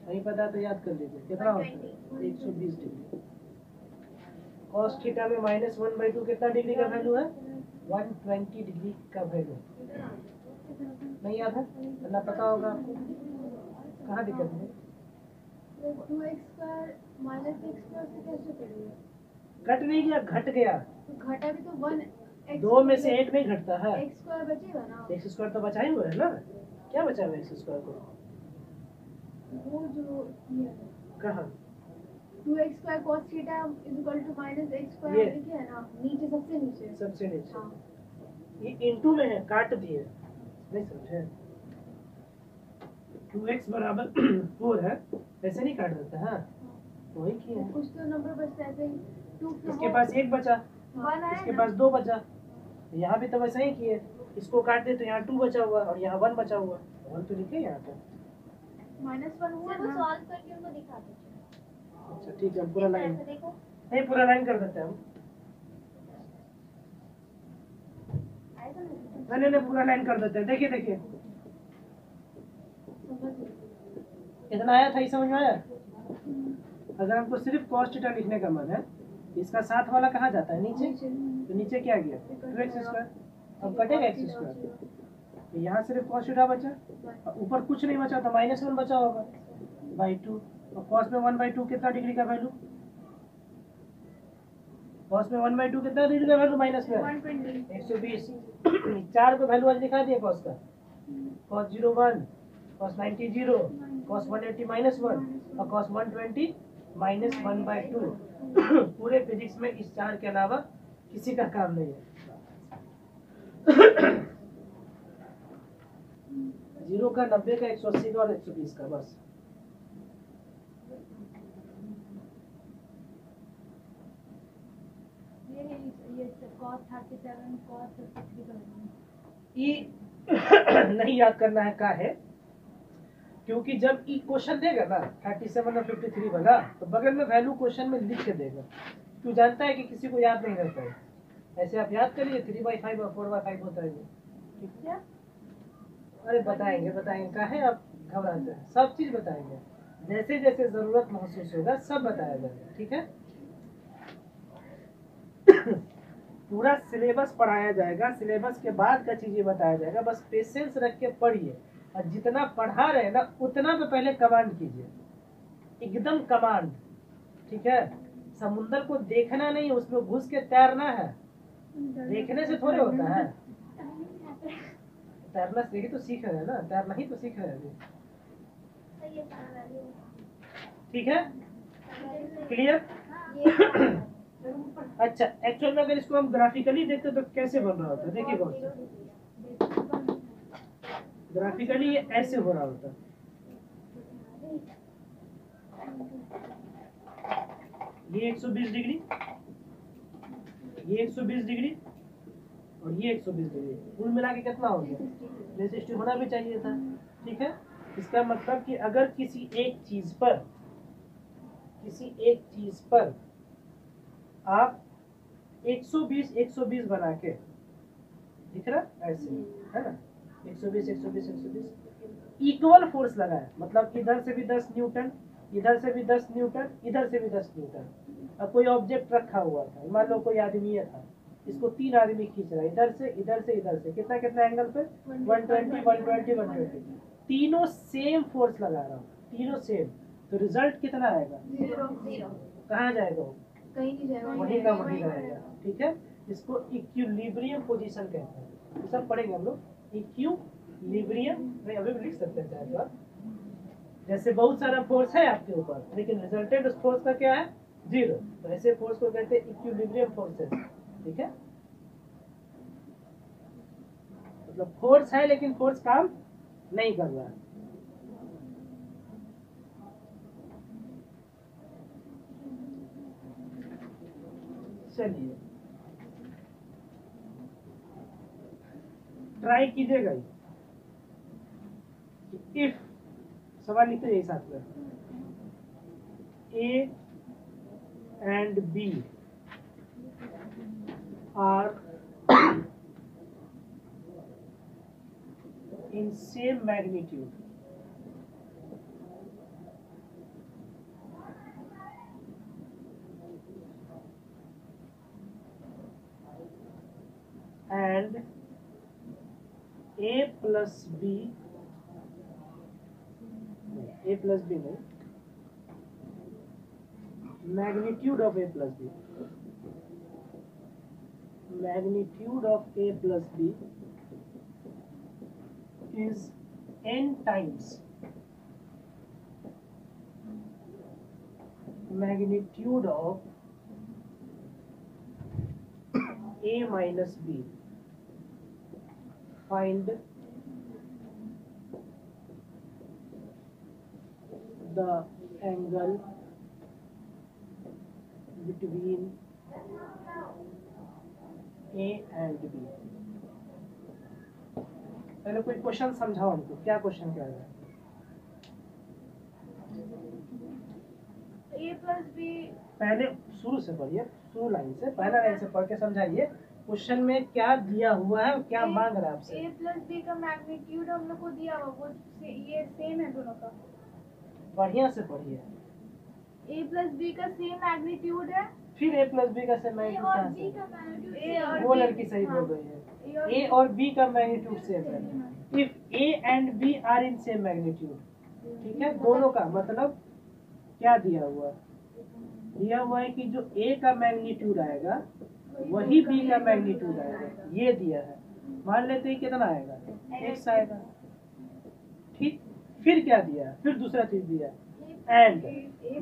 Speaker 1: नहीं पता तो याद कर लीजिए, कितना होता है? 120 डिग्री। कॉस थीटा में -1/2 कितना डिग्री का वैल्यू है? 120 डिग्री का वैल्यू। नहीं याद है? ना पता होगा आपको, कहाँ दिक्कत है?
Speaker 3: 2x² -x² से कैसे करेंगे?
Speaker 1: घट नहीं गया, घट गया,
Speaker 3: घटा भी तो 1
Speaker 1: दो में से एक नहीं घटता है,
Speaker 3: x² बचेगा ना।
Speaker 1: एक्स स्क्वायर तो बचा ही हुआ है ना, क्या बचा हुआ है एक्स स्क्वायर को?
Speaker 3: वो जो ये
Speaker 1: कहाँ?
Speaker 3: 2x² cos θ = -x²
Speaker 1: ये।
Speaker 3: लिखे है ना, नीचे सबसे नीचे।
Speaker 1: सबसे नीचे
Speaker 3: हाँ।
Speaker 1: ये इनटू में है, काट दिए, नहीं समझे? 2x बराबर 4 है, ऐसे नहीं काट देता है, वही किया है।
Speaker 3: कुछ तो नंबर बचता है, ऐसे ही 2
Speaker 1: इसके पास 1 बचा, इसके पास 2 बचा, यहाँ भी तो वैसे ही किए, इसको काट दे तो यहाँ 2 बचा हुआ और यहाँ 1 बचा हुआ, 1 तो लिखे यहाँ पे।
Speaker 3: -1 हुआ ना, सॉल्व करके उनको दिखा दीजिए।
Speaker 1: अच्छा ठीक है, पूरा लाइन
Speaker 3: देखो
Speaker 1: नहीं, पूरा लाइन कर देते हैं हम। नहीं नहीं, पूरा लाइन कर देते हैं। देखिए देखिए, इतना आया था, ये समझ में आया? अगर हमको सिर्फ कॉस थीटा लिखने का मन है, इसका साथ वाला कहाँ जाता है? नीचे, तो नीचे क्या गया? 2x स्क्वायर, अब कटेगा एक्स स्क्वायर, तो यहाँ सिर्फ कॉस थीटा बचा, ऊपर कुछ नहीं बचा, तो -1 बचा होगा /2, और कॉस में 1/2 कितना डिग्री का वैल्यू? कॉस में 1/2 कितना डिग्री का वैल्यू? माइनस में
Speaker 3: 120।
Speaker 1: 120। 4 को वैल्यू आज दिखा दिया कॉस का, cos 0 1, cos 90 0, cos 180 -1 और cos 120 -1/2। पूरे फिजिक्स में इस 4 के अलावा किसी का काम नहीं है। 0 का, 90 का, 180 का और 120 का, बस। ये नहीं याद करना है का है, क्योंकि जब ई क्वेश्चन देगा ना 37 और 53 वाला, तो बगल में वैल्यू क्वेश्चन में लिख के देगा। तू जानता है कि किसी को याद नहीं रहता है, ऐसे आप याद करिए 3/5 और 4/5 होता है ये, ठीक है? अरे बताएंगे का है, आप घबराते हैं, सब चीज बताएंगे, जैसे जैसे जरूरत महसूस होगा सब बताया जाएगा, ठीक है? पूरा सिलेबस पढ़ाया जाएगा, सिलेबस के बाद का चीजें बताया जाएगा, बस पेशेंस रख के पढ़िए, और जितना पढ़ा रहे ना उतना पे पहले कमांड कीजिए, एकदम कमांड, ठीक है? समुंदर को देखना नहीं, उसमें घुस के तैरना है, देखने से थोड़े होता है। तैरना सीखे तो सीख रहे हैं ना, तैरना ही तो सीख रहे हैं अभी, ठीक है? क्लियर? अच्छा, एक्चुअल में अगर इसको हम ग्राफिकली देखते तो कैसे बन रहा होता, देखिए बहुत, ग्राफिकली ये ऐसे हो रहा होता, ये 120 डिग्री, ये 120 डिग्री और ये 120 डिग्री, कुल मिला के कितना हो गया? 360 होना भी चाहिए था, ठीक है? इसका मतलब कि अगर किसी एक चीज पर आप 120 बना के, दिख रहा ऐसे है ना, 120 इक्वल फोर्स लगाए, मतलब इधर से भी 10 न्यूटन, इधर से भी 10 न्यूटन, इधर से भी 10 न्यूटन। अब कोई ऑब्जेक्ट रखा हुआ था, मान लो कोई आदमी था, इसको 3 आदमी खींच रहा है, इधर से इधर से इधर से, कितना कितना एंगल पे? 120 तीनों सेम फोर्स लगा रहा हूँ, तीनों सेम, तो रिजल्ट कितना आएगा? 0। कहाँ जाएगा वो? कहीं नहीं जाएगा, वहीं का वहीं रहेगा, ठीक है? इसको इक्विलिब्रियम पोजीशन कहते हैं, ये सब पढ़ेंगे हम लोग। इक्विलिब्रियम नहीं, अभी भी लिख सकते हैं चाहे तो आप, जैसे बहुत सारा फोर्स है आपके ऊपर, लेकिन रिजल्टेंट उस फोर्स का क्या है? 0, तो ऐसे फोर्स को कहते हैं इक्विलिब्रियम फोर्सेस, ठीक है? मतलब फोर्स है लेकिन फोर्स काम नहीं कर रहा है। चलिए ट्राई कीजिएगा, इफ सवाल लिखते जाइए साथ में, A and B are in same magnitude, and A plus B नहीं, magnitude of A plus B is n times magnitude of A minus B. Find the angle between A and B. पहले कोई question समझाओ हमको, क्या question क्या है?
Speaker 3: A plus B,
Speaker 1: पहले शुरू से पढ़िए, शुरू लाइन से, पहला लाइन से पढ़ के समझाइए क्वेश्चन में क्या दिया हुआ है और क्या मांग रहा है आपसे।
Speaker 3: A plus B का मैग्नीट्यूड हम लोग को दिया हुआ, वो ये सेम है दोनों का,
Speaker 1: बढ़िया से पढ़िए।
Speaker 3: A plus B का सेम मैग्नीट्यूड है,
Speaker 1: फिर A plus B का सेम मैग्नीट्यूड कहाँ से? वो लड़की सही बोल रही है, A और B का मैग्नीट्यूड सेम है। If A and B are in same magnitude, ठीक है, दोनों का मतलब क्या दिया हुआ है कि जो A का मैग्नीट्यूड आएगा वही B का मैग्नीट्यूड आएगा, ये दिया है। मान लेते हैं कितना आएगा? x आएगा, ठीक। फिर क्या दिया, फिर दूसरा चीज दिया, and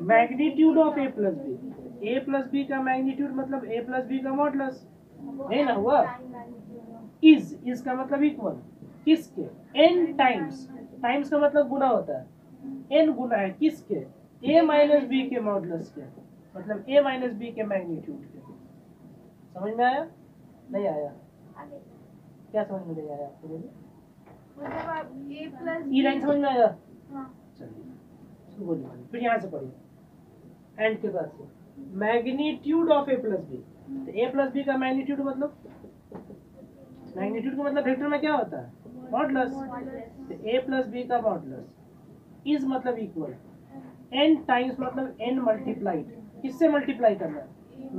Speaker 1: magnitude of A plus B. A plus B का मैग्नीट्यूड मतलब ए प्लस बी का मॉडुलस, नहीं ना हुआ। इज का मतलब इक्वल, किसके, एन टाइम्स, टाइम्स का मतलब गुना होता है, एन गुना है किसके, ए माइनस बी के मॉडुलस के, मतलब ए माइनस बी के मैग्नीट्यूड के। समझ में आया, नहीं आया, क्या समझ में नहीं आया आपको, बोलिए।
Speaker 3: मतलब आप a प्लस
Speaker 1: ई लाइन समझ में आया,
Speaker 3: हाँ
Speaker 1: चलिए इसको बोलिए, फिर यहाँ से पढ़िए, एंड के बाद से magnitude of A plus B. तो ए प्लस बी का मैग्नीट्यूड मतलब, मैग्नीट्यूड का मतलब वेक्टर में क्या होता है, मॉडुलस। तो ए प्लस बी का मॉडुलस, इज मतलब इक्वल, एन टाइम्स मतलब एन मल्टीप्लाइड, किससे मल्टीप्लाई करना है,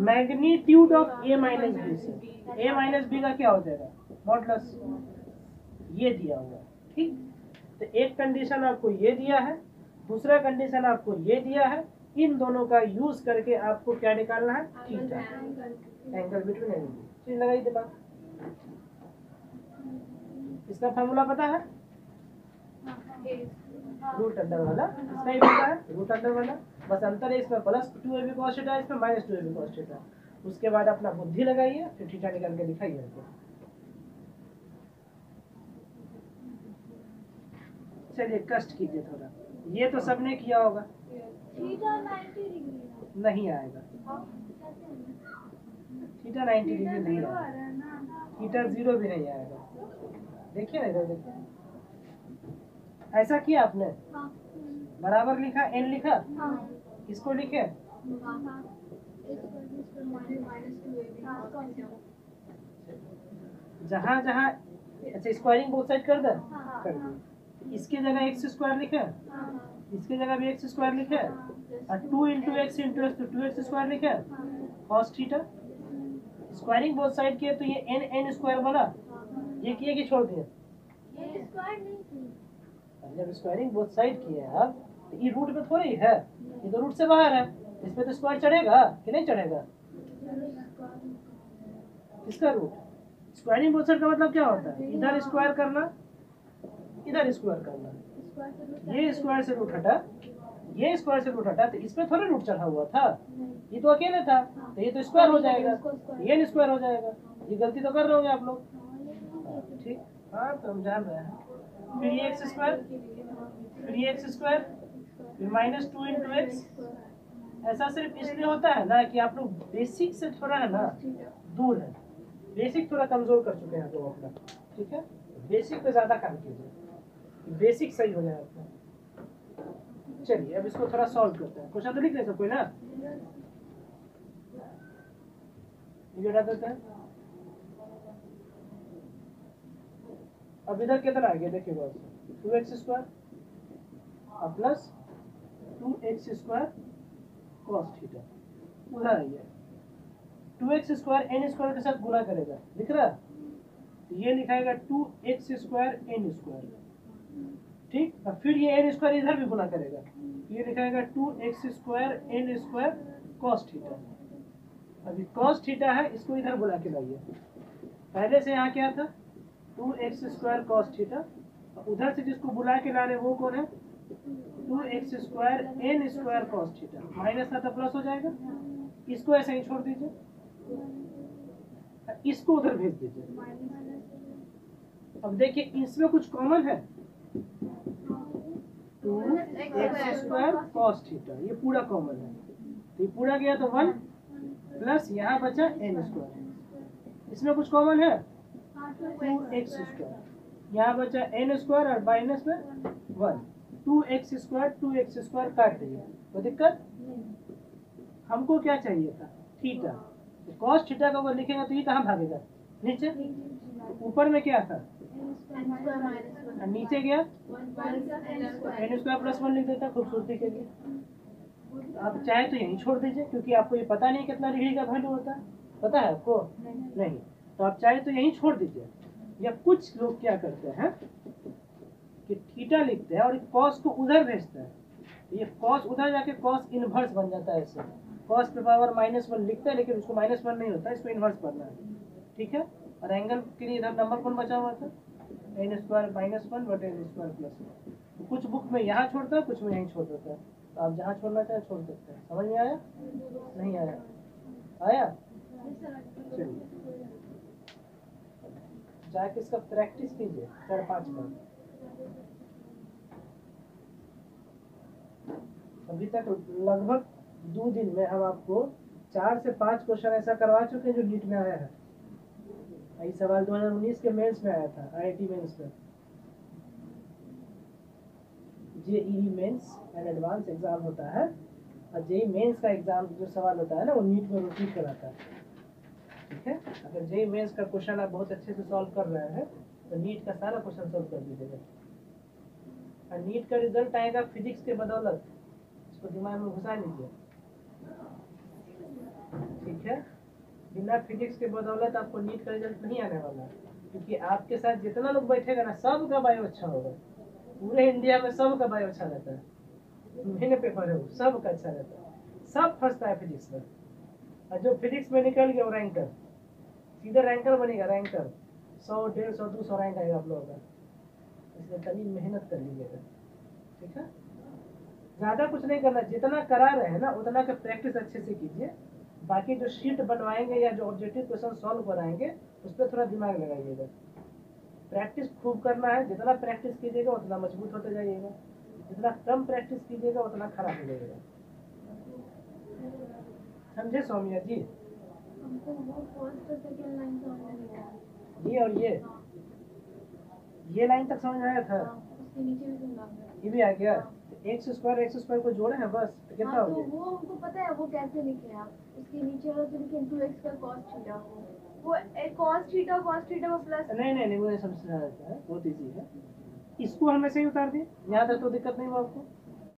Speaker 1: magnitude of A minus B से। ए माइनस बी का क्या हो जाएगा, मॉडुलस, ये दिया हुआ है, ठीक। तो एक कंडीशन आपको ये दिया है, दूसरा कंडीशन आपको ये दिया है, इन दोनों का यूज करके आपको क्या निकालना है, थीटा, एंगल बिटवीन एंगल। चीज लगाई दिमाग, इसका फॉर्मूला पता है, रूट अंडर वाला, इसका ही पता है, रूट अंडर वाला, बस अंतर है इसमें प्लस 2ab cos थीटा, इसमें माइनस 2ab cos थीटा। उसके बाद अपना बुद्धि लगाइए, फिर थीटा निकाल के दिखाइए हमको। चलिए कष्ट कीजिए थोड़ा, ये तो सबने किया होगा,
Speaker 3: थीटा 90 डिग्री
Speaker 1: नहीं आएगा, थीटा 90 डिग्री नहीं आएगा, थीटा 0 भी नहीं आएगा। देखिए ना इधर देखिए, ऐसा किया आपने,
Speaker 3: हाँ
Speaker 1: बराबर लिखा, एन लिखा,
Speaker 3: हाँ
Speaker 1: इसको लिखे, जहाँ जहाँ, अच्छा स्क्वायरिंग बोथ साइड कर दे, कर दी। इसके जगह एक्स स्क्वायर लिखे, इसके जगह भी एक्स स्क्वायर लिखे, और 2 इंटू एक्स इंटू एक्स, तो 2x स्क्वायर लिखे, cos theta. Squaring both side किए तो ये एन एन स्क्वायर बना, ये किए कि छोड़ दिए,
Speaker 3: ये स्क्वायर नहीं थी।
Speaker 1: जब स्क्वायरिंग बोथ साइड किए आप, तो ये रूट पे थोड़ी है, ये तो रूट से बाहर है, इस पे तो स्क्वायर चढ़ेगा कि नहीं चढ़ेगा, इसका रूट। स्क्वायरिंग बोथ साइड का मतलब क्या होता है, इधर स्क्वायर करना, इधर स्क्वायर करना, ये स्क्वायर से रूट हटा, ये स्क्वायर से रूट हटा, तो इस पे थोड़ा रूट चढ़ा हुआ था, ये तो अकेले था, तो ये तो स्क्वायर हो जाएगा, ये स्क्वायर हो जाएगा। ये गलती तो कर रहे होंगे आप लोग, ठीक, हाँ तो हम जान रहे हैं। फिर ये एक्स स्क्वायर, फिर ये एक्स स्क्वायर, फिर माइनस 2 इंटू एक्स। ऐसा सिर्फ इसलिए होता है ना कि आप लोग बेसिक से थोड़ा है ना दूर है, बेसिक थोड़ा कमजोर कर चुके हैं आप लोग अपना, ठीक है। बेसिक पे ज्यादा काम कीजिए, बेसिक सही हो जाए आपका। चलिए अब इसको थोड़ा सॉल्व करते हैं, क्वेश्चन तो लिख ले सब कोई ना, ये हटा देते हैं। अब इधर कितना आ गया देखिए बस, 2x square plus 2x square cos theta, उधर आइए 2x स्क्वायर n स्क्वायर के साथ गुना करेगा, दिख रहा है, तो ये लिखाएगा 2x स्क्वायर n स्क्वायर, ठीक। और फिर ये n स्क्वायर इधर भी गुना करेगा, ये लिखाएगा 2x square n square cos theta. अभी cos थीटा है, इसको इधर बुला के लाइए, पहले से यहाँ क्या था 2x स्क्वायर cos थीटा, उधर से जिसको बुला के ला रहे वो कौन है, 2x square n square cos theta, minus था तो प्लस हो जाएगा, इसको ऐसे ही छोड़ दीजिए, इसको उधर भेज दीजिए। अब देखिए इसमें कुछ कॉमन है, 2x स्क्वायर cos थीटा, ये पूरा कॉमन है, तो ये पूरा गया तो 1 प्लस यहाँ बचा n स्क्वायर, इसमें कुछ कॉमन है 2x स्क्वायर, यहाँ बचा n स्क्वायर और माइनस में 1, 2x स्क्वायर काट दिया, तो दिक्कत, हमको क्या चाहिए था थीटा, तो cos थीटा का वो लिखेगा तो ये कहाँ भागेगा, नीचे, ऊपर में क्या था नीचे गया n स्क्वायर प्लस 1 लिख देता खूबसूरती के लिए। आप चाहे तो यहीं छोड़ दीजिए, क्योंकि आपको ये पता नहीं कितना डिग्री का वैल्यू होता है, पता है आपको नहीं, तो आप चाहे तो यहीं छोड़ दीजिए। या कुछ लोग क्या करते हैं कि थीटा लिखते हैं और कॉस को उधर भेजते हैं, ये कॉस उधर जाके कॉस इनवर्स बन जाता है, ऐसे कॉस पे पावर -1 लिखते हैं, लेकिन उसको -1 नहीं होता, इसको इनवर्स करना है, ठीक है। और एंगल के लिए इधर नंबर कौन बचा हुआ था, n स्क्वायर -1 बटे n स्क्वायर प्लस 1, कुछ बुक में यहाँ छोड़ता है, कुछ में यहीं छोड़ देता है, तो आप जहाँ छोड़ना चाहे छोड़ सकते हैं। समझ में आया? नहीं आया? आया? चलिए जाके इसका प्रैक्टिस कीजिए 4-5 बार। अभी तक लगभग 2 दिन में हम आपको 4 से 5 क्वेश्चन ऐसा करवा चुके हैं जो नीट में आया है। यही सवाल 2019 के मेंस में आया था, आईआईटी मेंस में। JEE mains and advance exam होता है, और जेईई मेंस का एग्जाम जो सवाल होता है ना, वो नीट में रिपीट कराता है। ठीक है, अगर जेईई मेंस का क्वेश्चन आप बहुत अच्छे से सॉल्व कर रहे हैं तो नीट का सारा क्वेश्चन सॉल्व कर दीजिएगा। और नीट का रिजल्ट आएगा फिजिक्स के बदौलत, इसको दिमाग में घुसा लीजिए। ठीक है, बिना फिजिक्स के बदौलत आपको नीट का रिजल्ट नहीं आने वाला है, क्योंकि आपके साथ जितना लोग बैठेगा ना, सबका बायो अच्छा होगा। पूरे इंडिया में सबका बायो अच्छा रहता है, महीने पेपर है वो सबका अच्छा रहता है, सब फंसता है फिजिक्स में। और जो फिजिक्स में निकल गया वो रैंकर, सीधा रैंकर बनेगा, रैंकर 100, 150, 200 रैंक आएगा आप लोगों का। इसलिए कभी मेहनत कर लीजिएगा। ठीक है, ज़्यादा कुछ नहीं करना, जितना करा रहे हैं ना उतना का प्रैक्टिस अच्छे से कीजिए। बाकी जो शीट बनवाएंगे या जो ऑब्जेक्टिव क्वेश्चन सॉल्व कराएंगे उस पर थोड़ा दिमाग लगाइएगा। प्रैक्टिस खूब करना है, जितना प्रैक्टिस कीजिएगा उतना मजबूत होते जाइएगा, जितना कम प्रैक्टिस कीजिएगा उतना खराब हो जाएगा। समझे सौम्या जी?
Speaker 3: हमको वो फर्स्ट और सेकंड लाइन समझ नहीं आया।
Speaker 1: ये और ये लाइन तक समझ आया था?
Speaker 3: उसके नीचे भी समझा।
Speaker 1: ये भी आ गया? एक्स स्क्वायर को जोड़े हैं बस, तो कितना हो
Speaker 3: तो
Speaker 1: गया?
Speaker 3: वो हमको पता है वो कैसे लिखे आप। उसके नीचे वाला तो लिखे 2x का cos थीटा, वो cos थीटा वो प्लस।
Speaker 1: नहीं वो समझ आता है, बहुत इजी है। इसको हम ऐसे ही उतार दिए, यहाँ तक तो दिक्कत नहीं हुआ आपको।